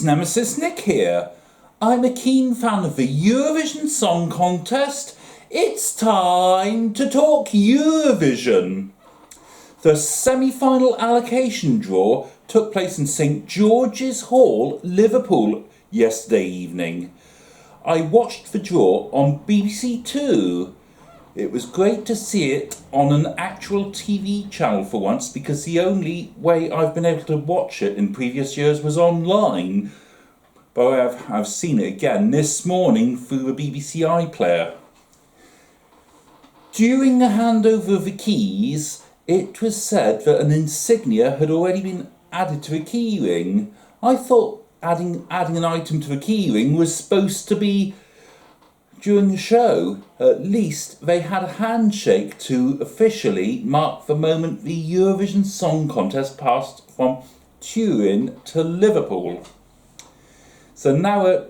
Nemesis Nick here. I'm a keen fan of the Eurovision Song Contest. It's time to talk Eurovision. The Semi-Final Allocation Draw took place in St George's Hall, Liverpool, yesterday evening. I watched the draw on BBC Two. It was great to see it on an actual TV channel for once, because the only way I've been able to watch it in previous years was online. But I've seen it again this morning through the BBC iPlayer. During the handover of the keys, it was said that an insignia had already been added to the keyring. I thought adding an item to the keyring was supposed to be during the show. At least they had a handshake to officially mark the moment the Eurovision Song Contest passed from Turin to Liverpool. So now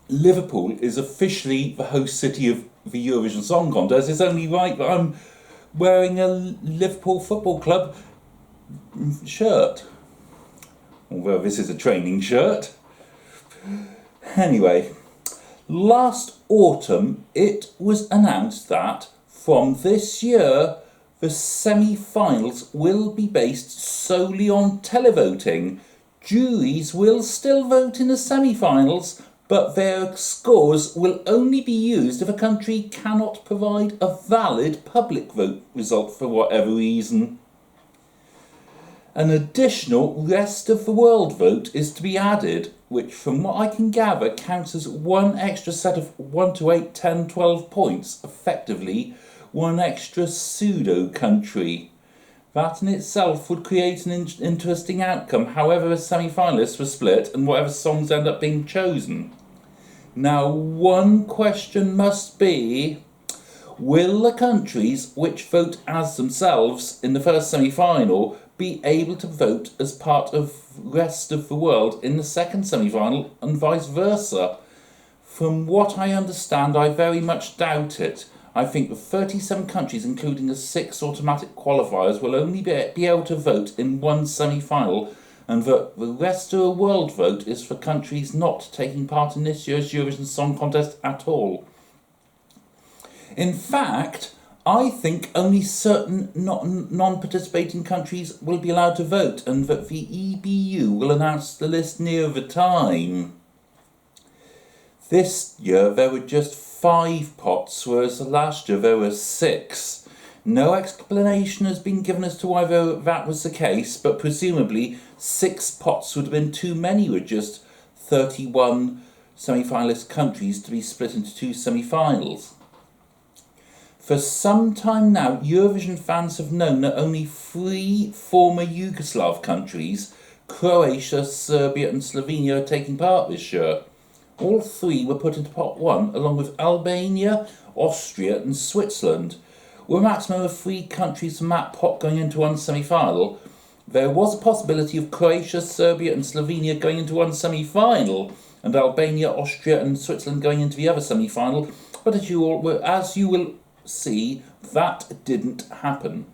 Liverpool is officially the host city of the Eurovision Song Contest. It's only right that I'm wearing a Liverpool Football Club shirt. Although this is a training shirt. Anyway, last autumn it was announced that from this year the semi-finals will be based solely on televoting. Juries will still vote in the semi-finals, but their scores will only be used if a country cannot provide a valid public vote result for whatever reason. An additional rest of the world vote is to be added, which from what I can gather counts as one extra set of 1 to 8, 10, 12 points, effectively one extra pseudo-country. That in itself would create an interesting outcome, however the semi-finalists were split and whatever songs end up being chosen. Now, one question must be, will the countries which vote as themselves in the first semi-final be able to vote as part of the rest of the world in the second semi-final and vice versa? From what I understand, I very much doubt it. I think the 37 countries, including the 6 automatic qualifiers, will only be able to vote in one semi-final, and that the rest of the world vote is for countries not taking part in this year's Eurovision Song Contest at all. In fact, I think only certain non-participating countries will be allowed to vote, and that the EBU will announce the list near the time. This year there were just 5 pots, whereas last year there were 6. No explanation has been given as to why that was the case, but presumably 6 pots would have been too many with just 31 semi-finalist countries to be split into 2 semi-finals. For some time now, Eurovision fans have known that only 3 former Yugoslav countries, Croatia, Serbia and Slovenia, are taking part this year. All 3 were put into pot 1, along with Albania, Austria and Switzerland. With a maximum of 3 countries from that pot going into one semi-final, there was a possibility of Croatia, Serbia and Slovenia going into one semi-final, and Albania, Austria and Switzerland going into the other semi-final, but as you will see, that didn't happen.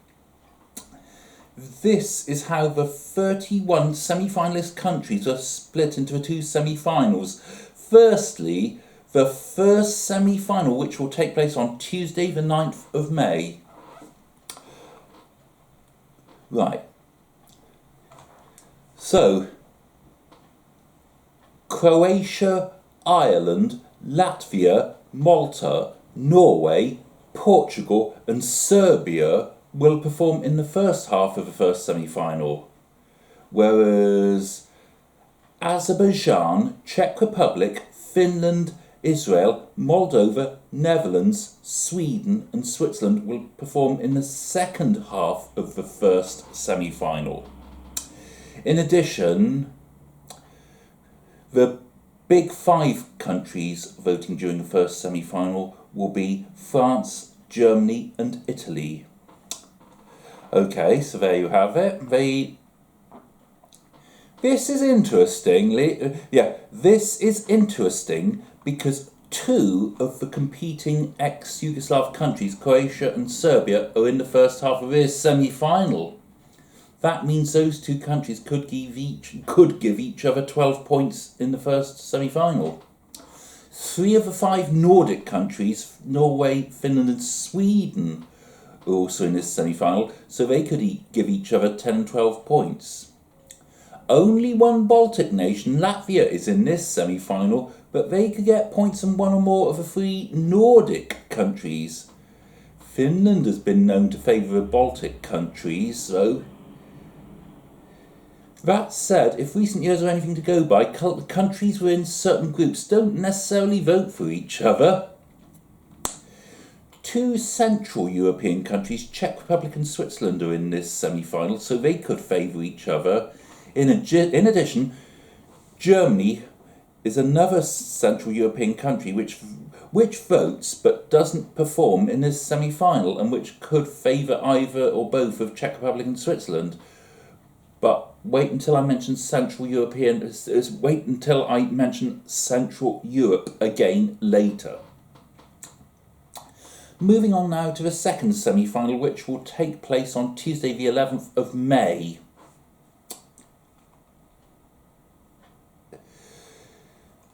This is how the 31 semi-finalist countries are split into the 2 semi-finals. Firstly, the first semi-final, which will take place on Tuesday the 9th of May. Right. So, Croatia, Ireland, Latvia, Malta, Norway, Portugal and Serbia will perform in the first half of the first semi-final, whereas Azerbaijan, Czech Republic, Finland, Israel, Moldova, Netherlands, Sweden and Switzerland will perform in the second half of the first semi-final. In addition, the big 5 countries voting during the first semi-final will be France, Germany and Italy. Okay, so there you have it. This is interesting because 2 of the competing ex-Yugoslav countries, Croatia and Serbia, are in the first half of this semi-final. That means those two countries could give each other 12 points in the first semi-final. 3 of the 5 Nordic countries, Norway, Finland and Sweden, are also in this semi-final, so they could give each other 10 and 12 points. Only one Baltic nation, Latvia, is in this semi-final, but they could get points from 1 or more of the 3 Nordic countries. Finland has been known to favour the Baltic countries, so... That said, if recent years are anything to go by, countries within certain groups don't necessarily vote for each other. 2 Central European countries, Czech Republic and Switzerland, are in this semi-final, so they could favour each other. In addition, Germany is another Central European country which votes but doesn't perform in this semi-final, and which could favour either or both of Czech Republic and Switzerland. But wait until I mention Central European. Wait until I mention Central Europe again later. Moving on now to the second semi-final, which will take place on Tuesday the 11th of May.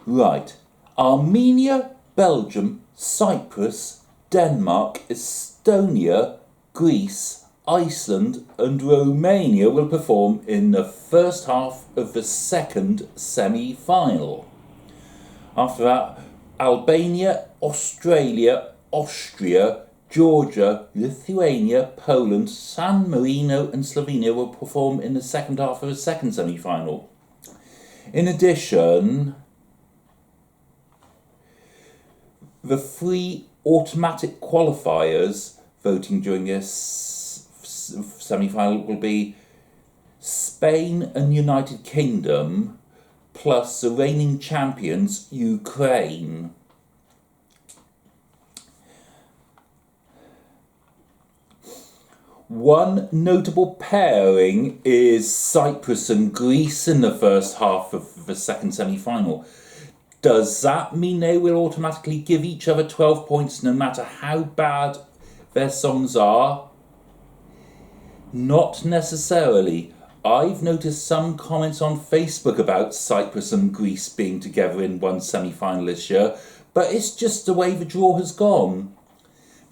Right. Armenia, Belgium, Cyprus, Denmark, Estonia, Greece, Iceland and Romania will perform in the first half of the second semi-final. After that, Albania, Australia, Austria, Georgia, Lithuania, Poland, San Marino and Slovenia will perform in the second half of the second semi-final. In addition, the 3 automatic qualifiers voting during this semi-final will be Spain and United Kingdom, plus the reigning champions, Ukraine. One notable pairing is Cyprus and Greece in the first half of the second semi-final. Does that mean they will automatically give each other 12 points no matter how bad their songs are? Not necessarily. I've noticed some comments on Facebook about Cyprus and Greece being together in one semi-final this year, but it's just the way the draw has gone.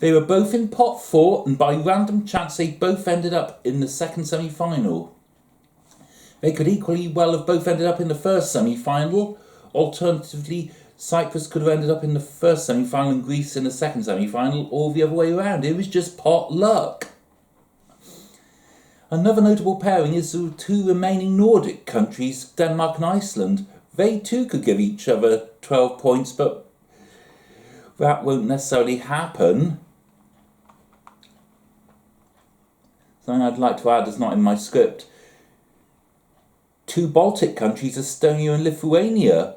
They were both in pot 4, and by random chance they both ended up in the second semi-final. They could equally well have both ended up in the first semi-final. Alternatively, Cyprus could have ended up in the first semi-final and Greece in the second semi-final, or the other way around. It was just pot luck. Another notable pairing is the 2 remaining Nordic countries, Denmark and Iceland. They too could give each other 12 points, but that won't necessarily happen. Something I'd like to add that's not in my script. 2 Baltic countries, Estonia and Lithuania,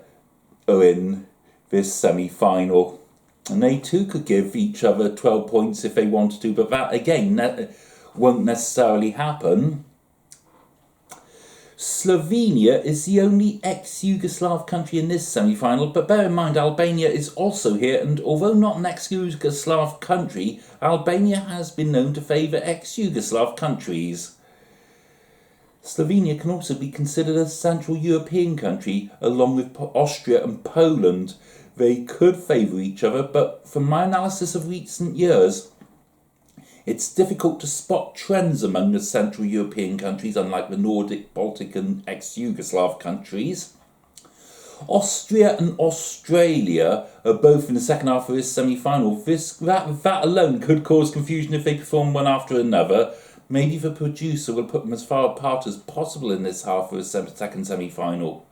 are in this semi-final. And they too could give each other 12 points if they wanted to, but that, again, won't necessarily happen. Slovenia is the only ex-Yugoslav country in this semi-final, but bear in mind Albania is also here, and although not an ex-Yugoslav country, Albania has been known to favour ex-Yugoslav countries. Slovenia can also be considered a Central European country, along with Austria and Poland. They could favour each other, but from my analysis of recent years, it's difficult to spot trends among the Central European countries, unlike the Nordic, Baltic and ex-Yugoslav countries. Austria and Australia are both in the second half of this semi-final. That alone could cause confusion if they perform one after another. Maybe the producer will put them as far apart as possible in this half of the second semi-final.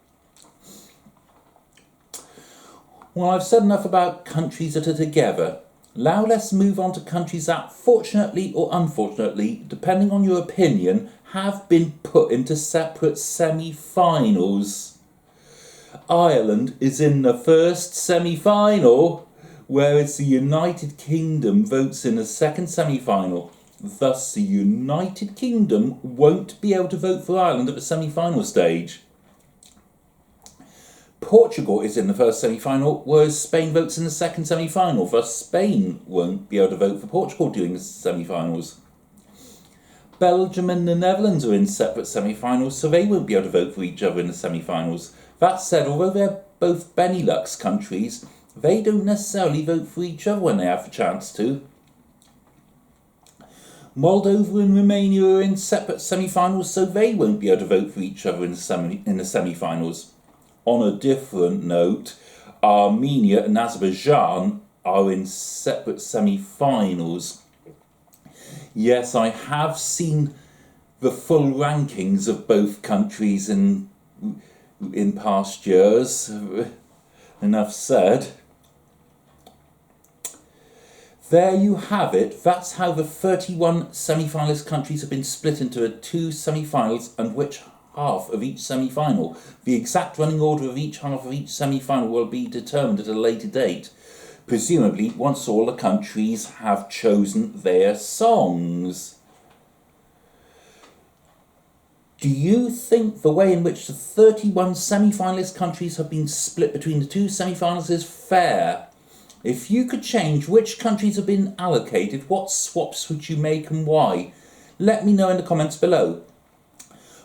Well, I've said enough about countries that are together. Now let's move on to countries that, fortunately or unfortunately, depending on your opinion, have been put into separate semi-finals. Ireland is in the first semi-final, whereas the United Kingdom votes in the second semi-final. Thus, the United Kingdom won't be able to vote for Ireland at the semi-final stage. Portugal is in the first semi-final, whereas Spain votes in the second semi-final. Thus, Spain won't be able to vote for Portugal during the semi-finals. Belgium and the Netherlands are in separate semi-finals, so they won't be able to vote for each other in the semi-finals. That said, although they're both Benelux countries, they don't necessarily vote for each other when they have the chance to. Moldova and Romania are in separate semi-finals, so they won't be able to vote for each other in the semi-finals. On a different note, Armenia and Azerbaijan are in separate semi-finals. Yes, I have seen the full rankings of both countries in past years. Enough said. There you have it. That's how the 31 semi-finalist countries have been split into 2 semi-finals and which half of each semi-final. The exact running order of each half of each semi-final will be determined at a later date, presumably once all the countries have chosen their songs. Do you think the way in which the 31 semi-finalist countries have been split between the 2 semi-finals is fair? If you could change which countries have been allocated, what swaps would you make and why? Let me know in the comments below.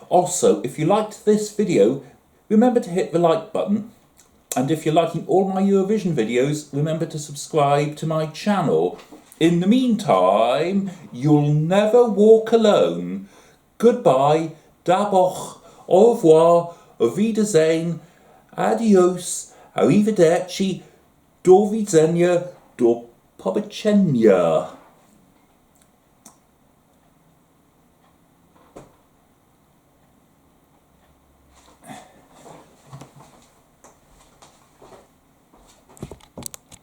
Also, if you liked this video, remember to hit the like button. And if you're liking all my Eurovision videos, remember to subscribe to my channel. In the meantime, you'll never walk alone. Goodbye, daboch, au revoir, auf Wiedersehen, adios, arrivederci, do widzenia, do pobacenia.